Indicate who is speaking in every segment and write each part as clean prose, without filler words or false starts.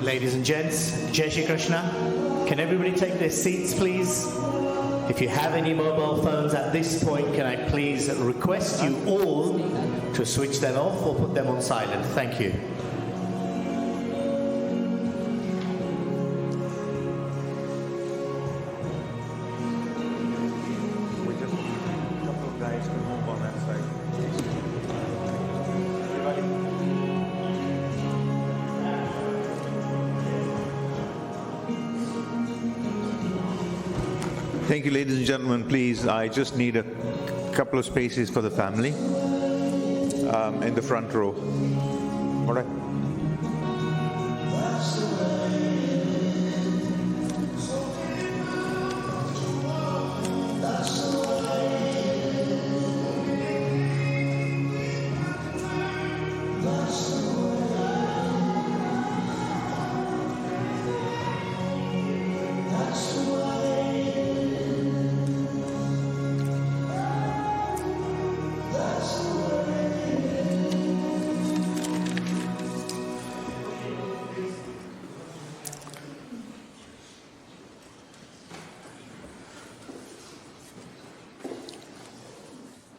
Speaker 1: ladies and gents. Jai Shri Krishna. Can everybody take their seats, please? If you have any mobile phones at this point, can I please request you all to switch them off or put them on silent? Thank you.
Speaker 2: Thank you, ladies and gentlemen. Please, I just need a couple of spaces for the family in the front row. All right.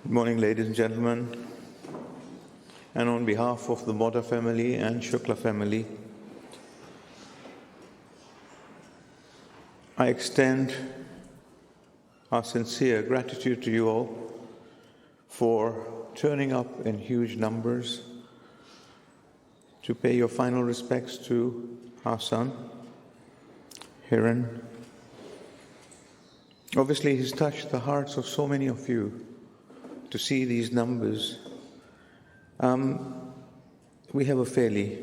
Speaker 2: Good morning, ladies and gentlemen. And on behalf of the Modha family and Shukla family, I extend our sincere gratitude to you all for turning up in huge numbers to pay your final respects to our son, Hiren. Obviously, he's touched the hearts of so many of you to see these numbers. We have a fairly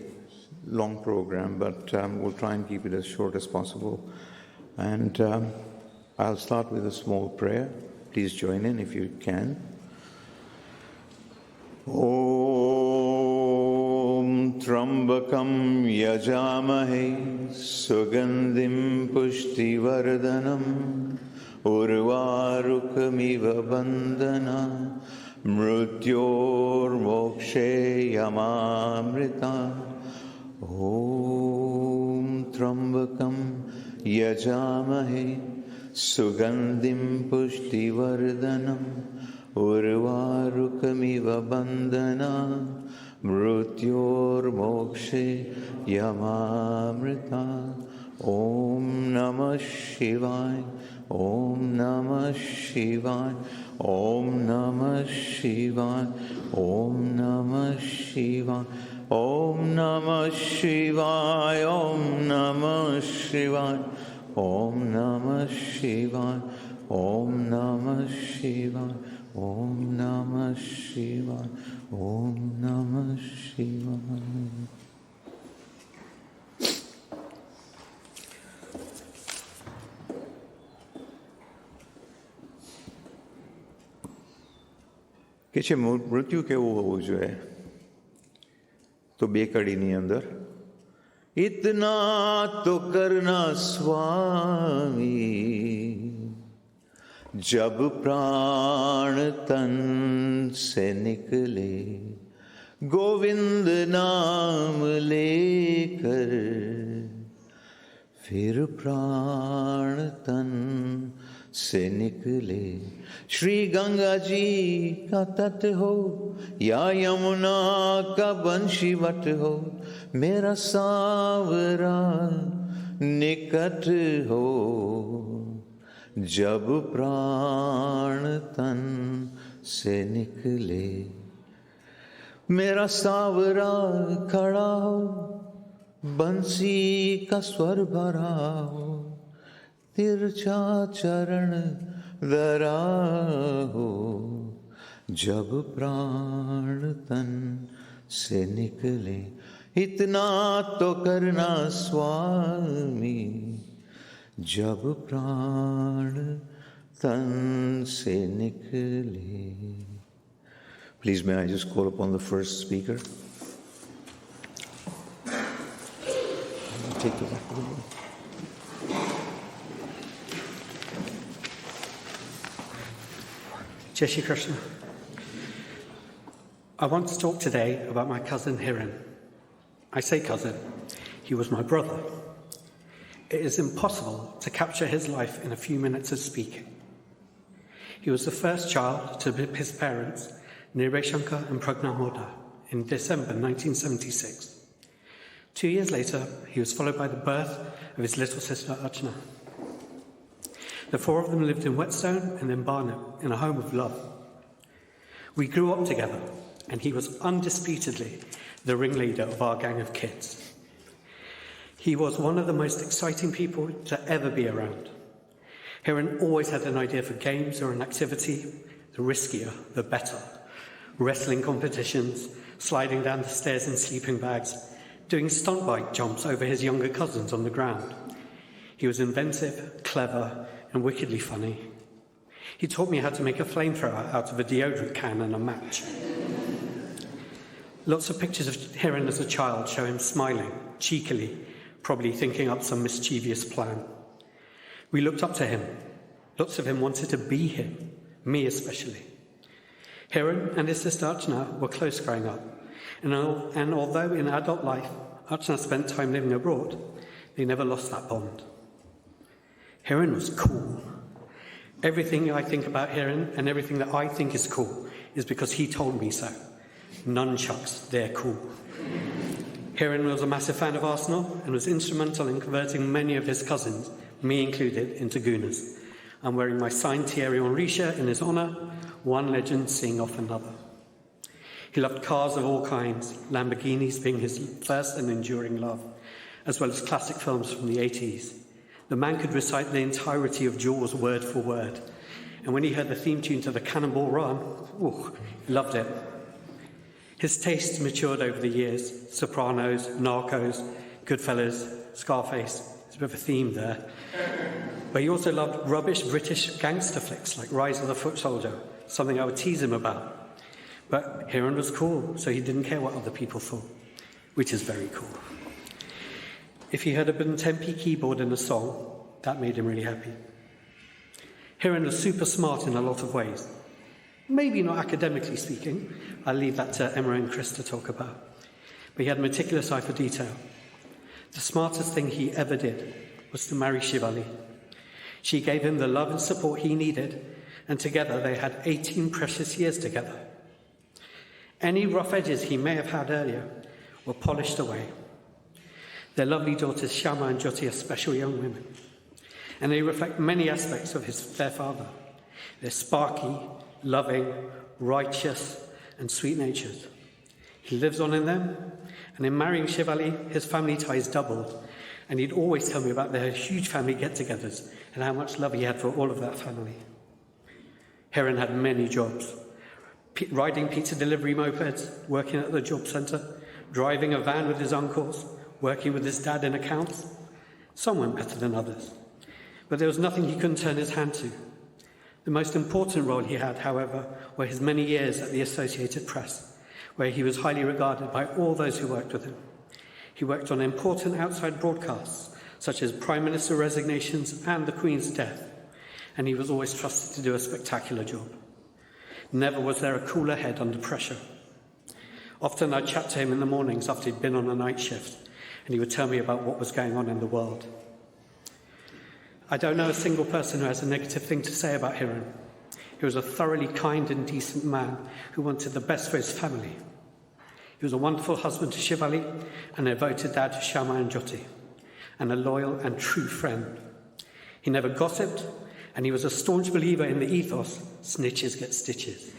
Speaker 2: long program, but we'll try and keep it as short as possible. And I'll start with a small prayer. Please join in if you can. Om Trambakam Yajamahe Sugandhim Pushti Vardhanam Urvarukamiva Bandhana Mrutyor Mokshe Yamamrita. Om Trambakam Yajamahe Sugandhim Pushti Vardhanam Urvarukamiva Bandhana Mrutyor Mokshe Yamamrita. Om Namah Shivaya. Om Namah Shivaya. Om Namah Shivaya. Om Namah Shivaya. Om Namah Shivaya. Om Namah Shivaya. Om Namah Shivaya. Om Namah Shivaya. Om Namah Shivaya. Om Namah Shivaya. કે છે મૃત્યુ કેવું હોવું જોઈએ તો બે કડીની અંદર इतना तो करना स्वामी जब प्राण तन से निकले गोविंद नाम लेकर फिर प्राण तन से निकले श्री गंगा जी का तट हो या यमुना का बंशी वट हो मेरा सांवरा निकट हो जब प्राण तन से निकले मेरा सांवरा खड़ा हो बंसी का स्वर भरा हो तिरछा चरण धरा हो जब प्राण तन से निकले इतना तो करना स्वामी जब प्राण तन से निकले. Please may I just call upon the first speaker. Take it back a little bit.
Speaker 3: Jai Shri Krishna. I want to talk today about my cousin Hiren. I say cousin. He was my brother. It is impossible to capture his life in a few minutes of speaking. He was the first child to his parents, Nireshankar and Pragna Modha, in December 1976. 2 years later, he was followed by the birth of his little sister Archana. The four of them lived in Whetstone and then Barnet in a home of love. We grew up together, and he was undisputedly the ringleader of our gang of kids. He was one of the most exciting people to ever be around. Hiren always had an idea for games or an activity, the riskier, the better. Wrestling competitions, sliding down the stairs in sleeping bags, doing stunt bike jumps over his younger cousins on the ground. He was inventive, clever, and wickedly funny. He taught me how to make a flamethrower out of a deodorant can and a match. Lots of pictures of Hiren as a child show him smiling, cheekily, probably thinking up some mischievous plan. We looked up to him. Lots of him wanted to be him, me especially. Hiren and his sister Archana were close growing up, and although in adult life Archana spent time living abroad, they never lost that bond. Hiren was cool. Everything I think about Hiren and everything that I think is cool is because he told me so. Nunchucks, they're cool. Hiren was a massive fan of Arsenal and was instrumental in converting many of his cousins, me included, into Gooners. I'm wearing my signed Thierry Henry shirt in his honour, one legend seeing off another. He loved cars of all kinds, Lamborghinis being his first and enduring love, as well as classic films from the 80s. The man could recite the entirety of Jaws word for word, and when he heard the theme tune to the Cannonball Run, he loved it. His tastes matured over the years: Sopranos, Narcos, Goodfellas, Scarface. There's a bit of a theme there. But he also loved rubbish British gangster flicks like Rise of the Foot Soldier, something I would tease him about. But Hiren was cool, so he didn't care what other people thought, which is very cool. If he heard a Bontempi keyboard in a song, that made him really happy. Hiren was super smart in a lot of ways. Maybe not academically speaking. I'll leave that to Emma and Chris to talk about. But he had a meticulous eye for detail. The smartest thing he ever did was to marry Shivali. She gave him the love and support he needed, and together they had 18 precious years together. Any rough edges he may have had earlier were polished away. Their lovely daughters Shama and Jyoti are special young women, and they reflect many aspects of their father. They're sparky, loving, righteous, and sweet-natured. He lives on in them, and in marrying Shivali, his family ties doubled, and he'd always tell me about their huge family get-togethers and how much love he had for all of that family. Hiren had many jobs: riding pizza delivery mopeds, working at the job centre, driving a van with his uncles, working with his dad in accounts. Some went better than others, but there was nothing he couldn't turn his hand to. The most important role he had, however, were his many years at the Associated Press, where he was highly regarded by all those who worked with him. He worked on important outside broadcasts, such as Prime Minister resignations and the Queen's death, and he was always trusted to do a spectacular job. Never was there a cooler head under pressure. Often I'd chat to him in the mornings after he'd been on a night shift, and he would tell me about what was going on in the world. I don't know a single person who has a negative thing to say about Hiren. He was a thoroughly kind and decent man who wanted the best for his family. He was a wonderful husband to Shivali, and a devoted dad to Shama and Jyoti, and a loyal and true friend. He never gossiped, and he was a staunch believer in the ethos, snitches get stitches.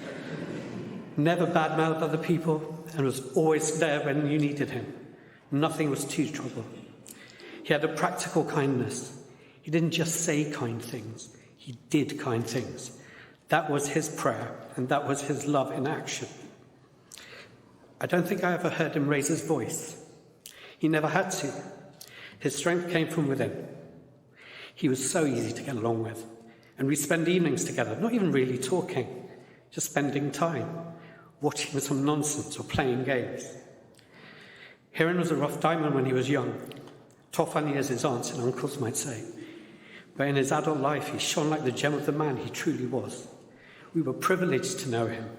Speaker 3: Never badmouthed other people, and was always there when you needed him. Nothing was too trouble. He had a practical kindness. He didn't just say kind things, he did kind things. That was his prayer, and that was his love in action. I don't think I ever heard him raise his voice. He never had to. His strength came from within. He was so easy to get along with, and we'd spend evenings together, not even really talking, just spending time, watching some nonsense or playing games. Hiren was a rough diamond when he was young, tough-funny as his aunts and uncles might say. But in his adult life, he shone like the gem of the man he truly was. We were privileged to know him.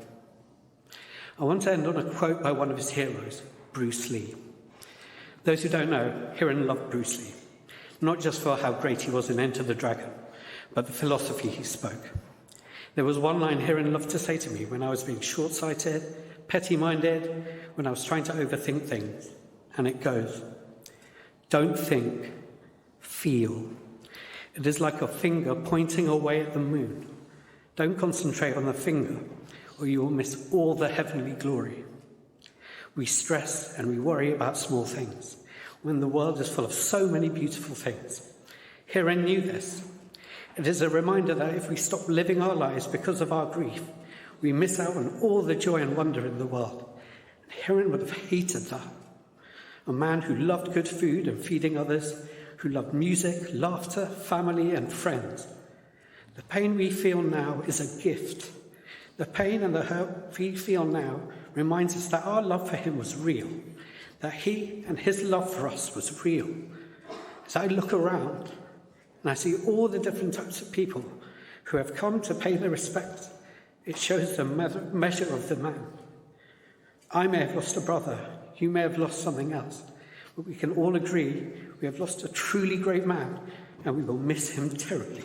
Speaker 3: I want to end on a quote by one of his heroes, Bruce Lee. Those who don't know, Hiren loved Bruce Lee, not just for how great he was in Enter the Dragon, but the philosophy he spoke. There was one line Hiren loved to say to me when I was being short-sighted, petty-minded, when I was trying to overthink things, and it goes, "Don't think, feel. It is like a finger pointing away at the moon. Don't concentrate on the finger, or you will miss all the heavenly glory." We stress and we worry about small things, when the world is full of so many beautiful things. Hiren knew this. It is a reminder that if we stop living our lives because of our grief, we miss out on all the joy and wonder in the world. And Hiren would have hated that. A man who loved good food and feeding others, who loved music, laughter, family and friends. The pain we feel now is a gift. The pain and the hurt we feel now reminds us that our love for him was real, that he and his love for us was real. As I look around and I see all the different types of people who have come to pay their respects, it shows the measure of the man. I may have lost a brother, you may have lost something else, but we can all agree we have lost a truly great man and we will miss him terribly.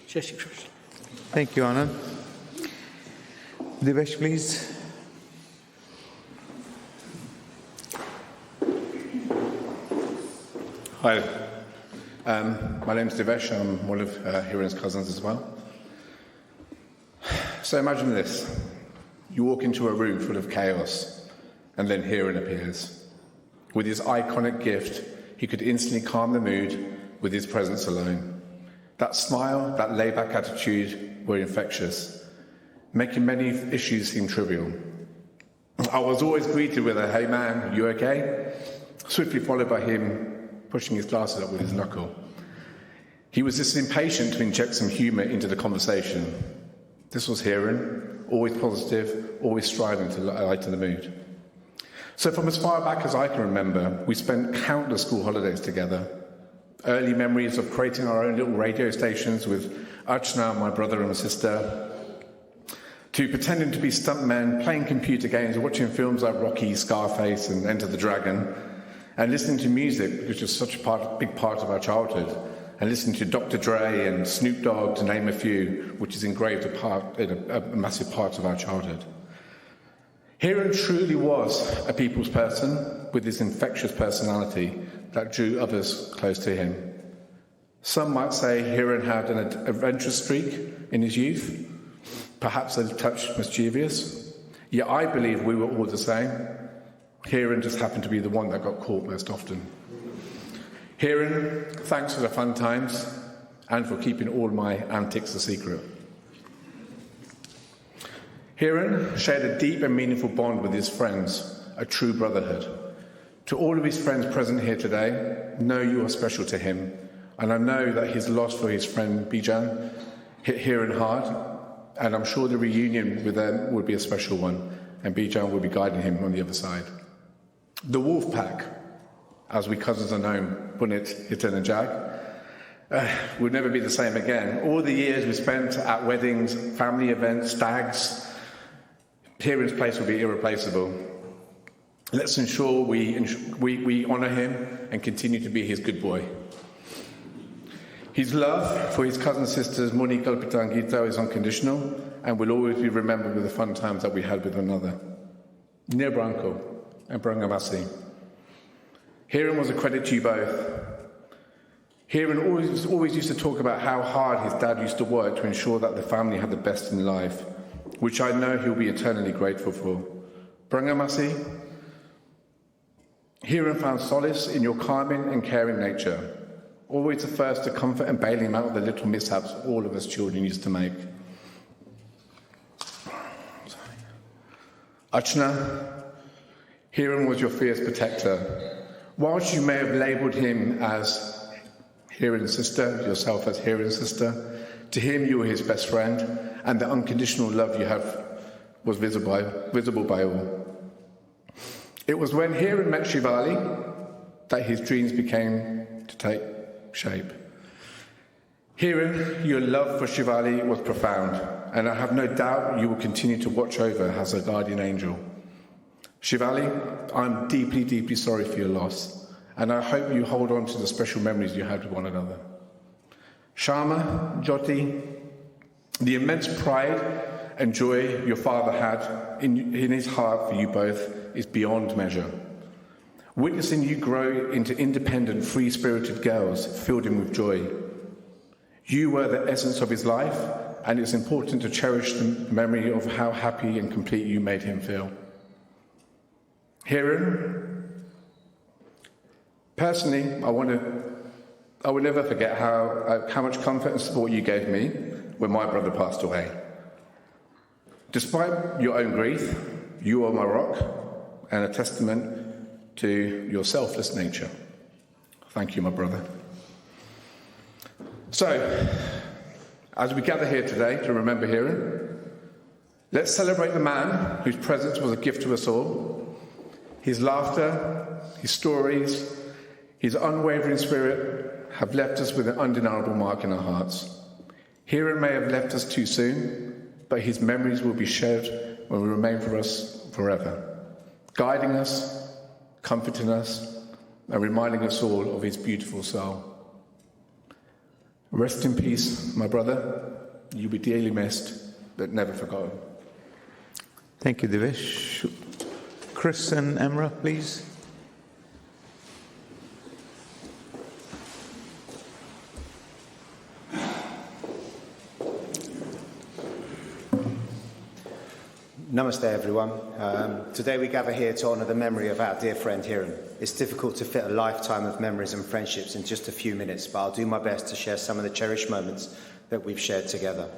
Speaker 3: Jai Shri Krishna.
Speaker 2: Thank you, Anand. Divesh, please.
Speaker 4: Hi, my name's Divesh. I'm one of Hiren's cousins as well. So imagine this. You walk into a room full of chaos, and then Hiren appears. With his iconic gift, he could instantly calm the mood with his presence alone. That smile, that laid-back attitude were infectious, making many issues seem trivial. I was always greeted with a, "Hey man, you okay?" Swiftly followed by him pushing his glasses up with his knuckle. He was just impatient to inject some humour into the conversation. This was Hiren, always positive, always striving to lighten the mood. So from as far back as I can remember, we spent countless school holidays together. Early memories of creating our own little radio stations with Archana, my brother and my sister, to pretending to be stuntmen, playing computer games, watching films like Rocky, Scarface and Enter the Dragon, and listening to music, which was such a big part of our childhood, and listening to Dr. Dre and Snoop Dogg, to name a few, which is engraved in a massive part of our childhood. Hiren truly was a people's person with his infectious personality that drew others close to him. Some might say Hiren had an adventurous streak in his youth, perhaps a touch mischievous, yet I believe we were all the same. Hiren just happened to be the one that got caught most often. Hiren, thanks for the fun times and for keeping all my antics a secret. Hiren shared a deep and meaningful bond with his friends, a true brotherhood. To all of his friends present here today, know you are special to him, and I know that his loss for his friend Bijan hit Hiren hard, and I'm sure the reunion with them would be a special one, and Bijan will be guiding him on the other side. The wolf pack, as we cousins are known, Punit, Hitan and Jag, would never be the same again. All the years we spent at weddings, family events, stags, Hiren's place will be irreplaceable. Let's ensure we honour him and continue to be his good boy. His love for his cousin sisters Moni, Kalpita and Gita is unconditional and will always be remembered with the fun times that we had with one another. Near Branko and Brangamasi. Hiren was a credit to you both. Hiren always used to talk about how hard his dad used to work to ensure that the family had the best in life, which I know he'll be eternally grateful for. Brangamasi, Hiren found solace in your calming and caring nature, always the first to comfort and bail him out of the little mishaps all of us children used to make. Archana, Hiren was your fierce protector. Whilst you may have labelled him as Hiren's sister, yourself as Hiren's sister, to him you were his best friend, and the unconditional love you have was visible by all. It was when Hiren met Shivali that his dreams began to take shape. Hiren, your love for Shivali was profound, and I have no doubt you will continue to watch over as a guardian angel. Shivali, I'm deeply, deeply sorry for your loss, and I hope you hold on to the special memories you had with one another. Sharma, Jyoti, the immense pride and joy your father had in his heart for you both is beyond measure. Witnessing you grow into independent, free-spirited girls filled him with joy. You were the essence of his life, and it's important to cherish the memory of how happy and complete you made him feel. Hiren, personally, I will never forget how much comfort and support you gave me when my brother passed away. Despite your own grief, you are my rock and a testament to your selfless nature. Thank you, my brother. So, as we gather here today to remember Hiren, let's celebrate the man whose presence was a gift to us all. His laughter, his stories, his unwavering spirit have left us with an undeniable mark in our hearts. Hiren may have left us too soon, but his memories will be shared when we remain for us forever, guiding us, comforting us, and reminding us all of his beautiful soul. Rest in peace, my brother. You'll be dearly missed, but never forgotten.
Speaker 2: Thank you, Divesh. Chris and Emra, please.
Speaker 5: Namaste, everyone. Today we gather here to honour the memory of our dear friend Hiren. It's difficult to fit a lifetime of memories and friendships in just a few minutes, but I'll do my best to share some of the cherished moments that we've shared together.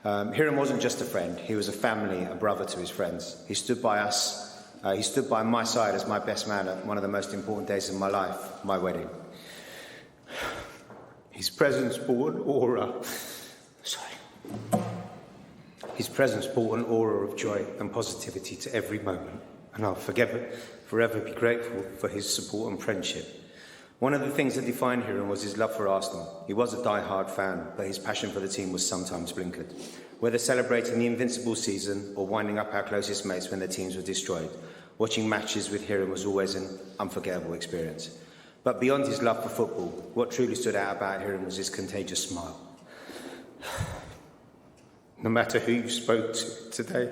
Speaker 5: Hiren wasn't just a friend, he was a family, a brother to his friends. He stood by us, he stood by my side as my best man at one of the most important days of my life, my wedding. His presence brought an aura. His presence brought an aura of joy and positivity to every moment, and I'll forever be grateful for his support and friendship. One of the things that defined Hiren was his love for Arsenal. He was a die-hard fan, but his passion for the team was sometimes blinkered. Whether celebrating the invincible season or winding up our closest mates when their teams were destroyed, watching matches with Hiren was always an unforgettable experience. But beyond his love for football, what truly stood out about Hiren was his contagious smile. No matter who you spoke to today,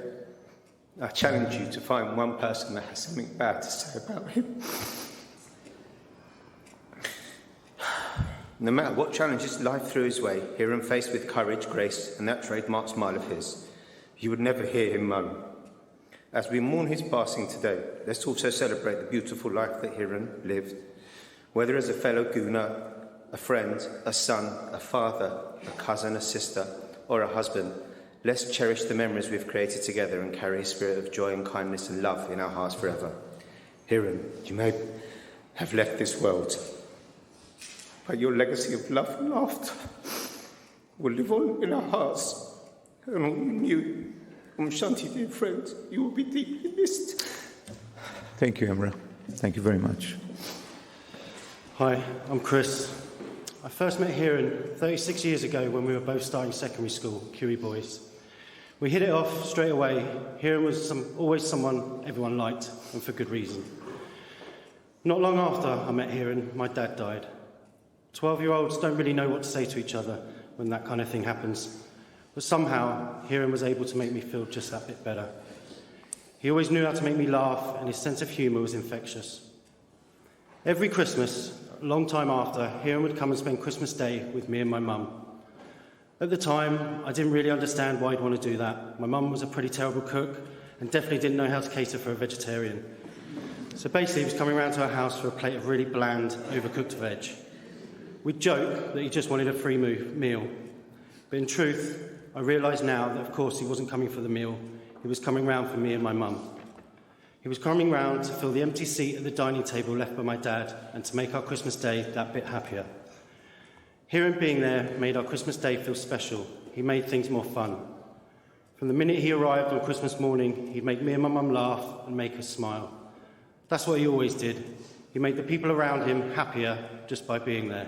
Speaker 5: I challenge you to find one person that has something bad to say about him. No matter what challenges life threw his way, Hiren faced with courage, grace, and that trademark smile of his, you would never hear him moan. As we mourn his passing today, let's also celebrate the beautiful life that Hiren lived. Whether as a fellow Gooner, a friend, a son, a father, a cousin, a sister, or a husband, let's cherish the memories we've created together and carry a spirit of joy and kindness and love in our hearts forever. Hiren, you may have left this world, but your legacy of love and laughter will live on in our hearts. And on you, Shanti, dear friend, you will be deeply missed.
Speaker 2: Thank you, Emra. Thank you very much.
Speaker 6: Hi, I'm Chris. I first met Hiren 36 years ago when we were both starting secondary school, Curie Boys. We hit it off straight away. Hiren was always someone everyone liked, and for good reason. Not long after I met Hiren, my dad died. 12-year-olds don't really know what to say to each other when that kind of thing happens. But somehow, Hiren was able to make me feel just that bit better. He always knew how to make me laugh, and his sense of humour was infectious. Every Christmas, a long time after, Hiren would come and spend Christmas Day with me and my mum. At the time, I didn't really understand why he'd want to do that. My mum was a pretty terrible cook and definitely didn't know how to cater for a vegetarian. So basically, he was coming around to our house for a plate of really bland, overcooked veg. We'd joke that he just wanted a free meal. But in truth, I realise now that, of course, he wasn't coming for the meal. He was coming round for me and my mum. He was coming round to fill the empty seat at the dining table left by my dad and to make our Christmas Day that bit happier. Hiren being there made our Christmas Day feel special. He made things more fun. From the minute he arrived on Christmas morning, he'd make me and my mum laugh and make us smile. That's what he always did. He made the people around him happier just by being there.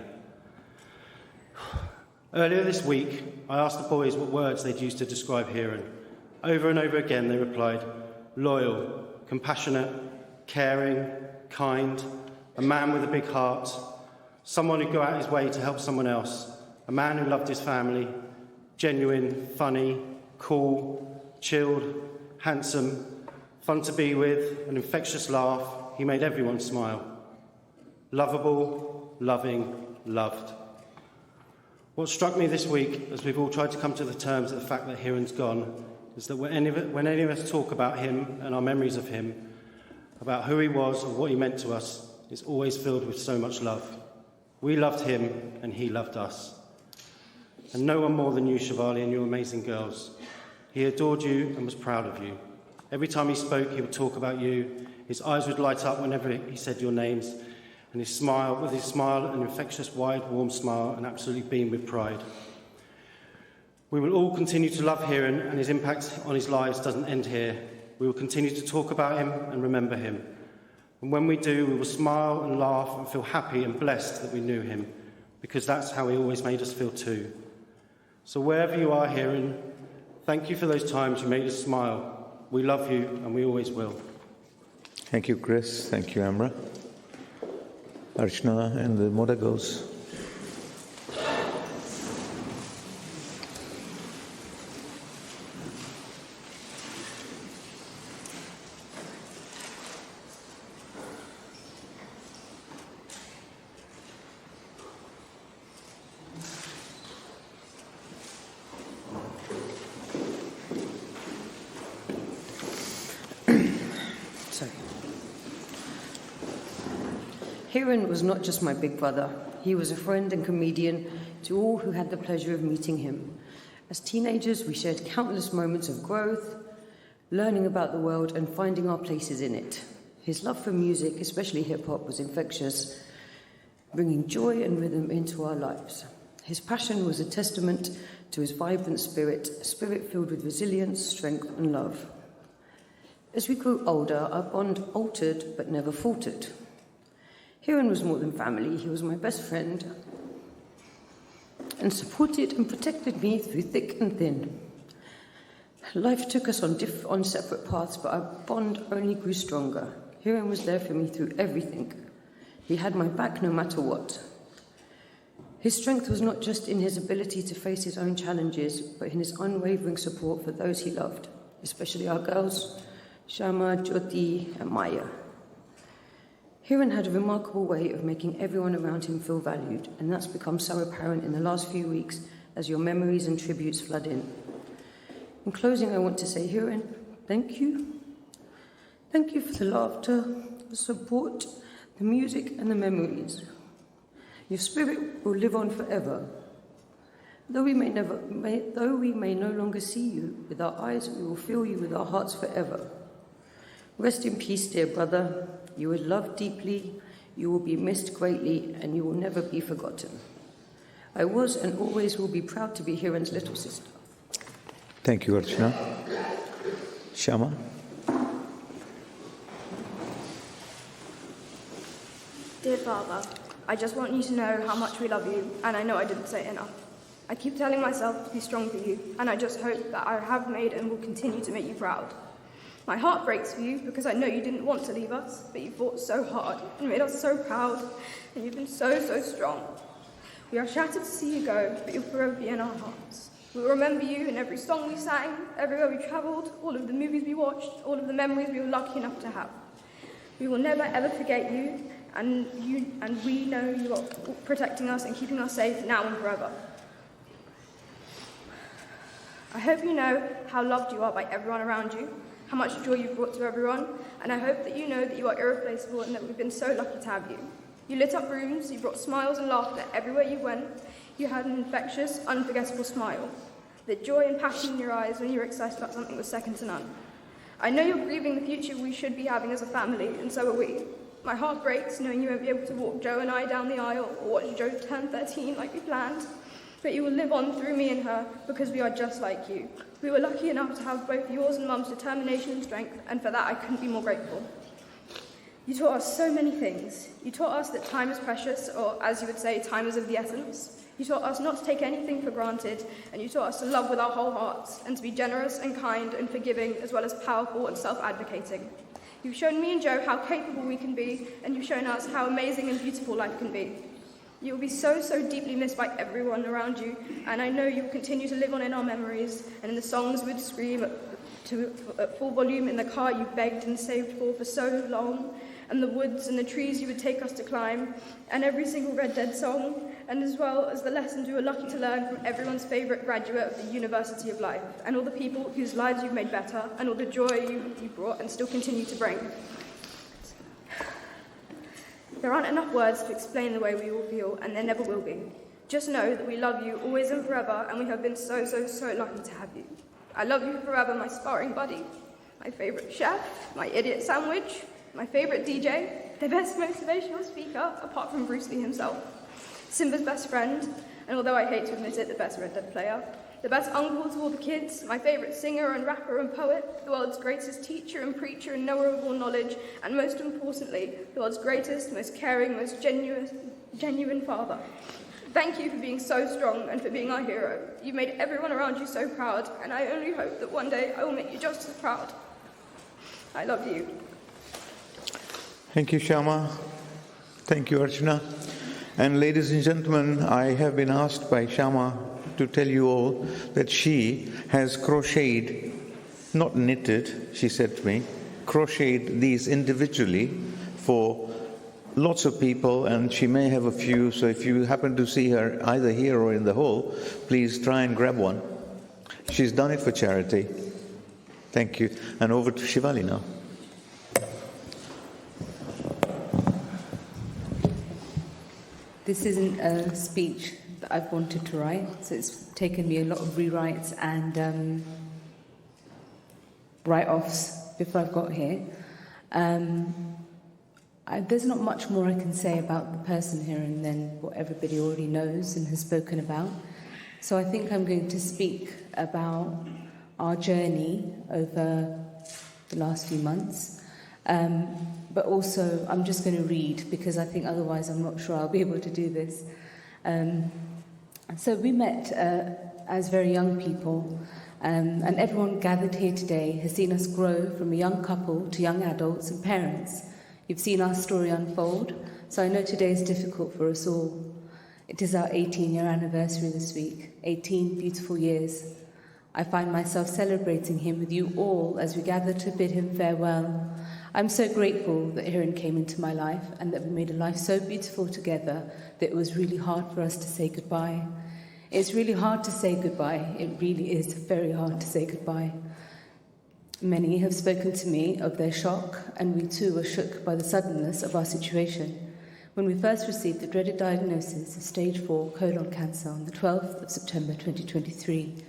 Speaker 6: Earlier this week, I asked the boys what words they'd use to describe Hiren. Over and over again, they replied, loyal, compassionate, caring, kind, a man with a big heart, someone who'd go out his way to help someone else, a man who loved his family, genuine, funny, cool, chilled, handsome, fun to be with, an infectious laugh. He made everyone smile. Lovable, loving, loved. What struck me this week, as we've all tried to come to the terms of the fact that Hiren's gone, is that when any of us talk about him and our memories of him, about who he was and what he meant to us, it's always filled with so much love. We loved him and he loved us. And no one more than you, Shivali, and your amazing girls. He adored you and was proud of you. Every time he spoke, he would talk about you. His eyes would light up whenever he said your names, and his smile, an infectious, wide, warm smile, and absolutely beamed with pride. We will all continue to love Hiren, and his impact on his lives doesn't end here. We will continue to talk about him and remember him. And when we do, we will smile and laugh and feel happy and blessed that we knew him, because that's how he always made us feel too. So wherever you are, Hiren, thank you for those times you made us smile. We love you, and we always will.
Speaker 2: Thank you, Chris. Thank you, Amra. Archana and the Modha girls.
Speaker 7: Hiren was not just my big brother. He was a friend and comedian to all who had the pleasure of meeting him. As teenagers, we shared countless moments of growth, learning about the world and finding our places in it. His love for music, especially hip-hop, was infectious, bringing joy and rhythm into our lives. His passion was a testament to his vibrant spirit, a spirit filled with resilience, strength and love. As we grew older, our bond altered but never faltered. Hiren was more than family. He was my best friend and supported and protected me through thick and thin. Life took us on separate paths, but our bond only grew stronger. Hiren was there for me through everything. He had my back no matter what. His strength was not just in his ability to face his own challenges, but in his unwavering support for those he loved, especially our girls, Shama, Jyoti, and Maya. Hiren had a remarkable way of making everyone around him feel valued, and that's become so apparent in the last few weeks as your memories and tributes flood in. In closing, I want to say, Hiren, thank you. Thank you for the laughter, the support, the music, and the memories. Your spirit will live on forever. Though we may no longer see you with our eyes, we will feel you with our hearts forever. Rest in peace, dear brother. You were loved deeply, you will be missed greatly, and you will never be forgotten. I was and always will be proud to be Hiren's little sister.
Speaker 2: Thank you, Archana. Shama.
Speaker 8: Dear Father, I just want you to know how much we love you, and I know I didn't say it enough. I keep telling myself to be strong for you, and I just hope that I have made and will continue to make you proud. My heart breaks for you because I know you didn't want to leave us, but you fought so hard and made us so proud, and you've been so, so strong. We are shattered to see you go, but you'll forever be in our hearts. We will remember you in every song we sang, everywhere we travelled, all of the movies we watched, all of the memories we were lucky enough to have. We will never ever forget you, and we know you are protecting us and keeping us safe now and forever. I hope you know how loved you are by everyone around you, how much joy you've brought to everyone, and I hope that you know that you are irreplaceable and that we've been so lucky to have you. You lit up rooms, you brought smiles and laughter everywhere you went. You had an infectious, unforgettable smile. The joy and passion in your eyes when you were excited about something was second to none. I know you're grieving the future we should be having as a family, and so are we. My heart breaks knowing you won't be able to walk Joe and I down the aisle or watch Joe turn 13 like we planned. But you will live on through me and her because we are just like you. We were lucky enough to have both yours and Mum's determination and strength, and for that I couldn't be more grateful. You taught us so many things. You taught us that time is precious, or as you would say, time is of the essence. You taught us not to take anything for granted, and you taught us to love with our whole hearts, and to be generous and kind and forgiving, as well as powerful and self-advocating. You've shown me and Joe how capable we can be, and you've shown us how amazing and beautiful life can be. You will be so, so deeply missed by everyone around you, and I know you will continue to live on in our memories, and in the songs we'd scream at full volume in the car you begged and saved for so long, and the woods and the trees you would take us to climb, and every single Red Dead song, and as well as the lessons we were lucky to learn from everyone's favourite graduate of the University of Life, and all the people whose lives you've made better, and all the joy you brought and still continue to bring. There aren't enough words to explain the way we all feel, and there never will be. Just know that we love you always and forever, and we have been so, so, so lucky to have you. I love you forever, my sparring buddy, my favourite chef, my idiot sandwich, my favourite DJ, the best motivational speaker, apart from Bruce Lee himself, Simba's best friend, and although I hate to admit it, the best Red Dead player, the best uncle to all the kids, my favourite singer and rapper and poet, the world's greatest teacher and preacher and knower of all knowledge, and most importantly, the world's greatest, most caring, most genuine father. Thank you for being so strong and for being our hero. You've made everyone around you so proud, and I only hope that one day I will make you just as proud. I love you.
Speaker 2: Thank you, Shama. Thank you, Archana. And ladies and gentlemen, I have been asked by Shama to tell you all that she has crocheted, not knitted, she said to me, crocheted these individually for lots of people, and she may have a few, so if you happen to see her either here or in the hall, please try and grab one. She's done it for charity. Thank you. And over to Shivali now.
Speaker 9: This isn't a speech that I've wanted to write, so it's taken me a lot of rewrites and write-offs before I've got here. There's not much more I can say about the person here and than what everybody already knows and has spoken about. So I think I'm going to speak about our journey over the last few months. But also, I'm just going to read, because I think otherwise I'm not sure I'll be able to do this. So we met as very young people, and everyone gathered here today has seen us grow from a young couple to young adults and parents. You've seen our story unfold, so I know today is difficult for us all. It is our 18-year anniversary this week, 18 beautiful years. I find myself celebrating him with you all as we gather to bid him farewell. I'm so grateful that Hiren came into my life and that we made a life so beautiful together that it was really hard for us to say goodbye. It's really hard to say goodbye. It really is very hard to say goodbye. Many have spoken to me of their shock, and we too were shook by the suddenness of our situation. When we first received the dreaded diagnosis of stage 4 colon cancer on the 12th of September 2023,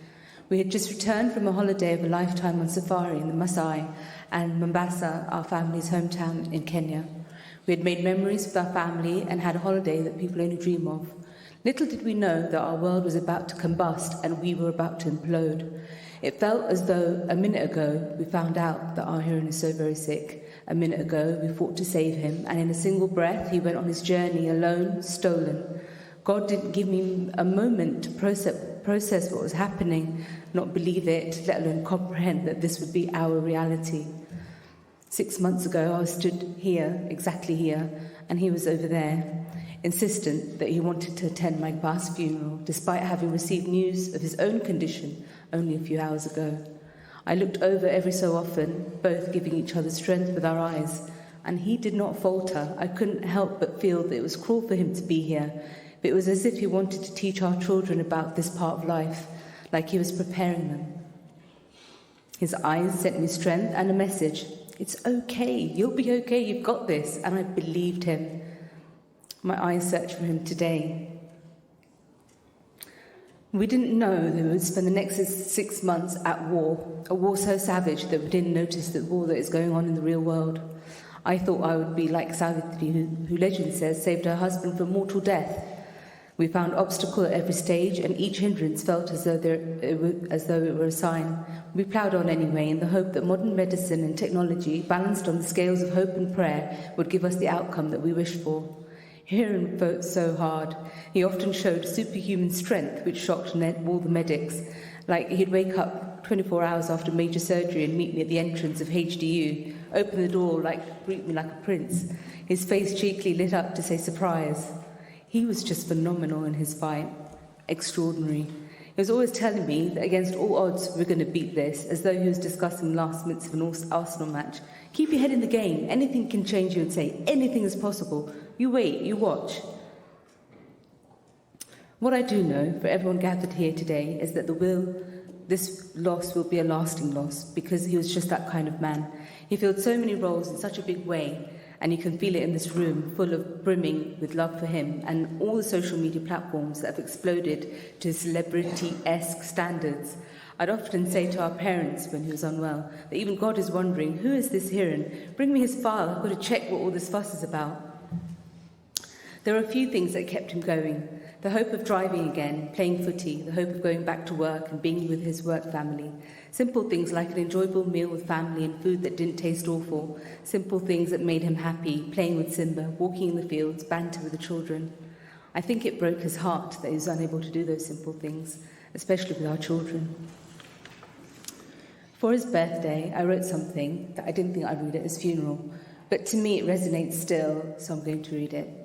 Speaker 9: we had just returned from a holiday of a lifetime on safari in the Maasai and Mombasa, our family's hometown in Kenya. We had made memories with our family and had a holiday that people only dream of. Little did we know that our world was about to combust and we were about to implode. It felt as though a minute ago we found out that our Hiren is so very sick. A minute ago we fought to save him, and in a single breath he went on his journey alone, stolen. God didn't give me a moment to process what was happening, not believe it, let alone comprehend that this would be our reality. 6 months ago, I stood here, exactly here, and he was over there, insistent that he wanted to attend my past funeral, despite having received news of his own condition only a few hours ago. I looked over every so often, both giving each other strength with our eyes, and he did not falter. I couldn't help but feel that it was cruel for him to be here. But it was as if he wanted to teach our children about this part of life, like he was preparing them. His eyes sent me strength and a message. It's okay, you'll be okay, you've got this. And I believed him. My eyes searched for him today. We didn't know that we would spend the next 6 months at war, a war so savage that we didn't notice the war that is going on in the real world. I thought I would be like Savitri, who legend says saved her husband from mortal death. We found obstacle at every stage, and each hindrance felt as though it were a sign. We ploughed on anyway, in the hope that modern medicine and technology, balanced on the scales of hope and prayer, would give us the outcome that we wished for. Hiren fought so hard. He often showed superhuman strength, which shocked all the medics. Like he'd wake up 24 hours after major surgery and meet me at the entrance of HDU, open the door, greet me like a prince. His face cheekily lit up to say surprise. He was just phenomenal in his fight. Extraordinary. He was always telling me that against all odds we're going to beat this, as though he was discussing last minutes of an Arsenal match. Keep your head in the game. Anything can change you and say anything is possible. You wait, you watch. What I do know for everyone gathered here today is that this loss will be a lasting loss, because he was just that kind of man. He filled so many roles in such a big way, and you can feel it in this room full of brimming with love for him and all the social media platforms that have exploded to celebrity-esque standards. I'd often say to our parents when he was unwell that even God is wondering, who is this Hiren? Bring me his file, I've got to check what all this fuss is about. There are a few things that kept him going. The hope of driving again, playing footy, the hope of going back to work and being with his work family. Simple things like an enjoyable meal with family and food that didn't taste awful. Simple things that made him happy, playing with Simba, walking in the fields, banter with the children. I think it broke his heart that he was unable to do those simple things, especially with our children. For his birthday, I wrote something that I didn't think I'd read at his funeral, but to me it resonates still, so I'm going to read it.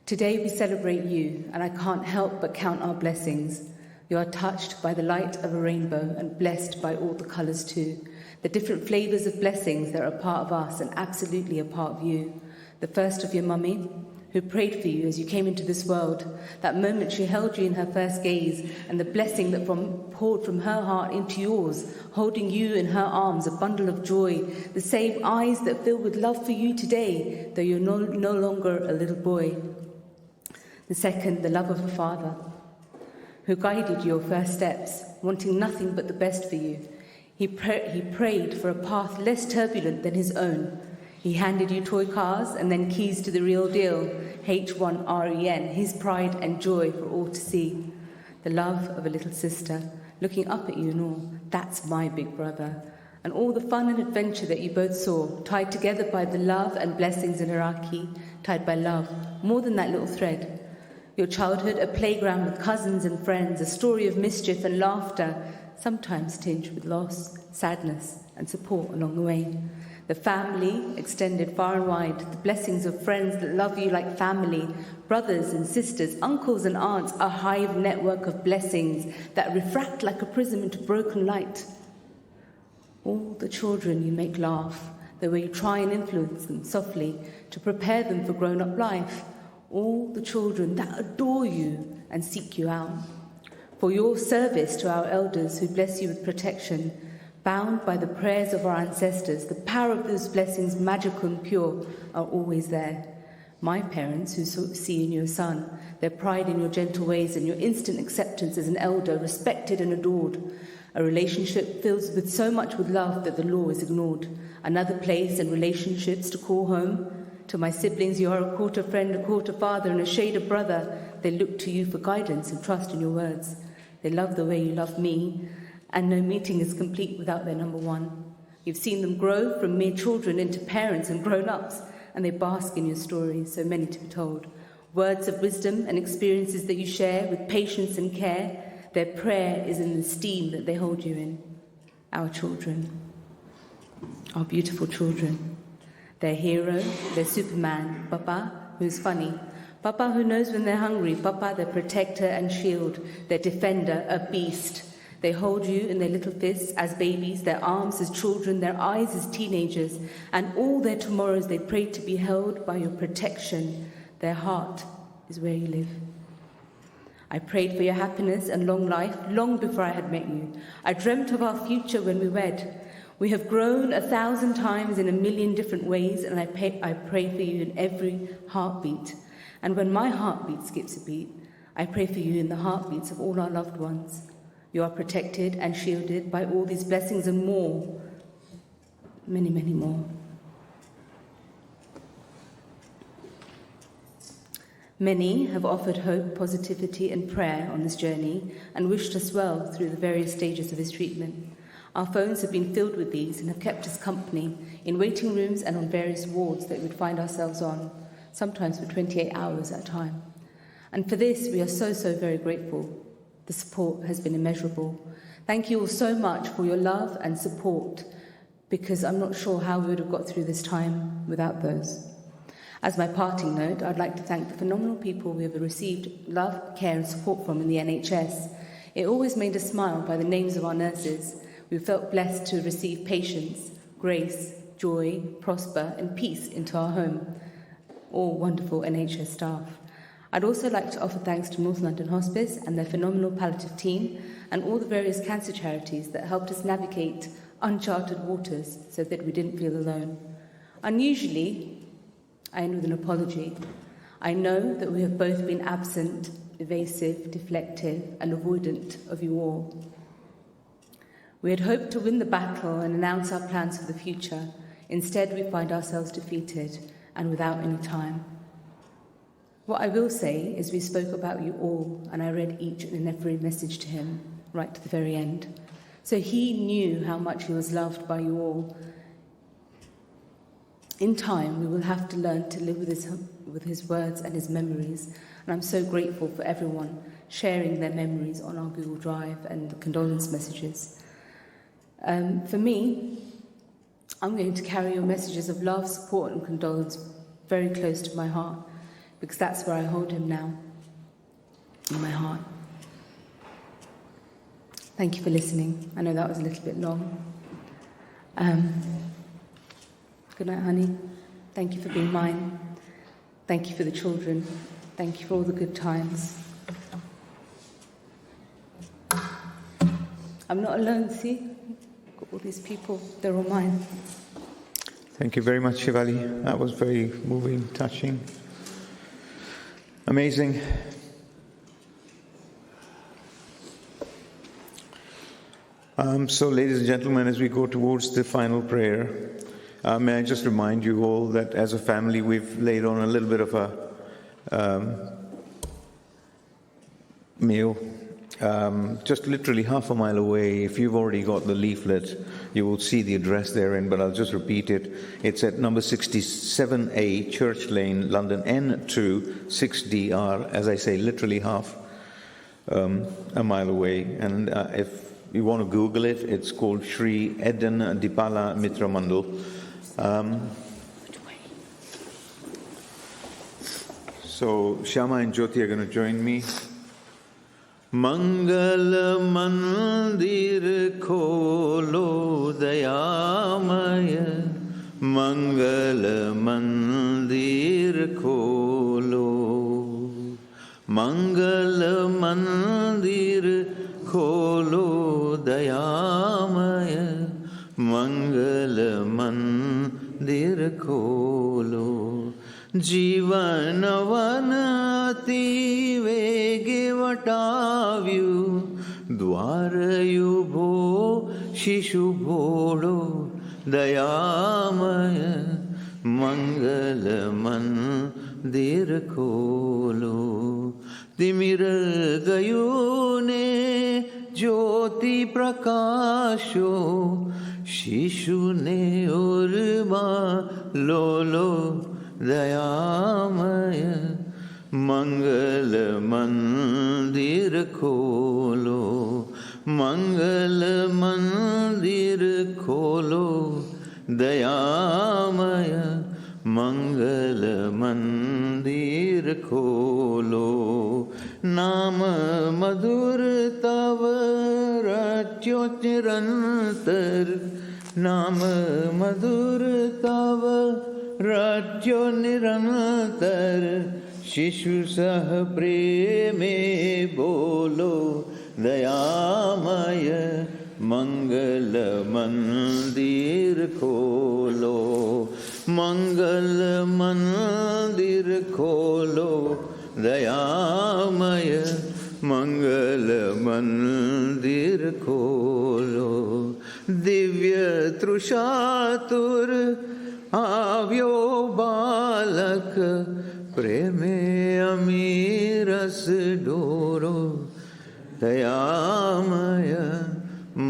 Speaker 9: Today we celebrate you, and I can't help but count our blessings. You are touched by the light of a rainbow and blessed by all the colours too. The different flavours of blessings that are a part of us and absolutely a part of you. The first of your mummy, who prayed for you as you came into this world. That moment she held you in her first gaze, and the blessing that poured from her heart into yours, holding you in her arms, a bundle of joy. The same eyes that fill with love for you today, though you're no longer a little boy. The second, the love of a father, who guided your first steps, wanting nothing but the best for you. He prayed for a path less turbulent than his own. He handed you toy cars and then keys to the real deal, H1REN, his pride and joy for all to see. The love of a little sister, looking up at you and all, that's my big brother. And all the fun and adventure that you both saw, tied together by the love and blessings in Iraqi, tied by love, more than that little thread. Your childhood, a playground with cousins and friends, a story of mischief and laughter, sometimes tinged with loss, sadness, and support along the way. The family, extended far and wide, the blessings of friends that love you like family, brothers and sisters, uncles and aunts, a hive network of blessings that refract like a prism into broken light. All the children you make laugh, the way you try and influence them softly to prepare them for grown-up life. All the children that adore you and seek you out. For your service to our elders who bless you with protection, bound by the prayers of our ancestors, the power of those blessings, magical and pure, are always there. My parents, who see in your son, their pride in your gentle ways and your instant acceptance as an elder, respected and adored. A relationship filled with so much with love that the law is ignored. Another place and relationships to call home. To my siblings, you are a quarter friend, a quarter father, and a shade of brother. They look to you for guidance and trust in your words. They love the way you love me, and no meeting is complete without their number one. You've seen them grow from mere children into parents and grown-ups, and they bask in your stories, so many to be told. Words of wisdom and experiences that you share with patience and care. Their prayer is in the esteem that they hold you in. Our children, our beautiful children. Their hero, their Superman, Papa, who's funny. Papa who knows when they're hungry. Papa, their protector and shield. Their defender, a beast. They hold you in their little fists as babies, their arms as children, their eyes as teenagers, and all their tomorrows they pray to be held by your protection. Their heart is where you live. I prayed for your happiness and long life long before I had met you. I dreamt of our future when we wed. We have grown 1,000 times in 1,000,000 different ways, and I pray for you in every heartbeat. And when my heartbeat skips a beat, I pray for you in the heartbeats of all our loved ones. You are protected and shielded by all these blessings and more, many, many more. Many have offered hope, positivity, and prayer on this journey and wished us well through the various stages of his treatment. Our phones have been filled with these and have kept us company in waiting rooms and on various wards that we would find ourselves on. sometimes for 28 hours at a time. And for this, we are so very grateful. The support has been immeasurable. Thank you all so much for your love and support, because I'm not sure how we would have got through this time without those. As my parting note, I'd like to thank the phenomenal people we have received love, care and support from in the NHS. It always made us smile by the names of our nurses. We felt blessed to receive patience, grace, joy, prosper and peace into our home. All wonderful NHS staff. I'd also like to offer thanks to North London Hospice and their phenomenal palliative team and all the various cancer charities that helped us navigate uncharted waters so that we didn't feel alone. Unusually, I end with an apology. I know that we have both been absent, evasive, deflective and avoidant of you all. We had hoped to win the battle and announce our plans for the future. Instead, we find ourselves defeated and without any time. What I will say is we spoke about you all, and I read each and every message to him right to the very end. So he knew how much he was loved by you all. In time, we will have to learn to live with his words and his memories, and I'm so grateful for everyone sharing their memories on our Google Drive and the condolence messages. For me, I'm going to carry your messages of love, support and condolence very close to my heart, because that's where I hold him now, in my heart. Thank you for listening. I know that was a little bit long. Good night, honey. Thank you for being mine. Thank you for the children. Thank you for all the good times. I'm not alone, see? I've got all these people. They're all mine.
Speaker 2: Thank you very much, Shivali. That was very moving, touching, amazing. So, ladies and gentlemen, as we go towards the final prayer, may I just remind you all that as a family we've laid on a little bit of a meal, just literally half a mile away. If you've already got the leaflet, you will see the address therein, but I'll just repeat it. It's at number 67A, Church Lane, London, N2 6DR. As I say, literally half a mile away. And if you want to Google it, it's called Sri Eden Dipala Mitra Mandal. So Shyama and Jyoti are going to join me. Mangal Mandir Kholo Dayamaya, Mangal Mandir Kholo, Mangal Mandir Kholo Dayamaya, Mangal Mandir Kholo. जीवन वनति वेगे वटाव्यु द्वार युभो शिशु भोड़ो दयामय मंगल मंदिर खोलो तिमिर गयो ने ज्योति प्रकाशो शिशु ने उर्मा लोलो दयामय मंगल मंदिर खोलो मंगल मंदिर खोलो दयामय मंगल मंदिर खोलो नाम मधुर तव रट्यो निरंतर नाम मधुर तव राज्यो निरंतर शिशु सह प्रेमे बोलो दयामय मंगल मंदिर खोलो मंगल मंदिर खोलो दयामय मंगल मंदिर खोलो दिव्य तृषातुर आव्यो बालक प्रेमे अमीरस डोरो दयामय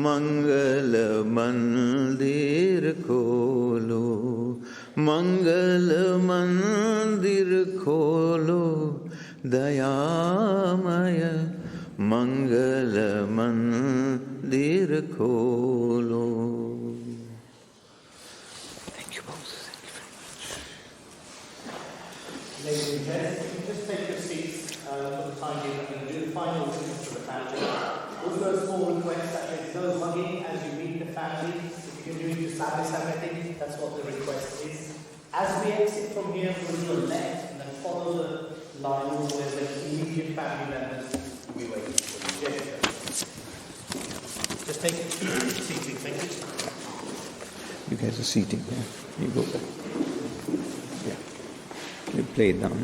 Speaker 2: मंगल मंदिर खोलो मंगल मंदिर दयामय मंगल मंदिर खोलो. Thank you both. Thank you very much.
Speaker 1: Ladies and gentlemen, if you just take your seats for the time being, I'm going to do the final wishes for the family. With those 4 requests, that there's no hugging as you meet the family. If you can do it just like this, I think that's what the request is. As we exit from here, we'll do a left and then follow the line where the immediate family members will be waiting for you. Yes, just take seating, thank you.
Speaker 2: You guys are seating here. You go back. Yeah. You play it down.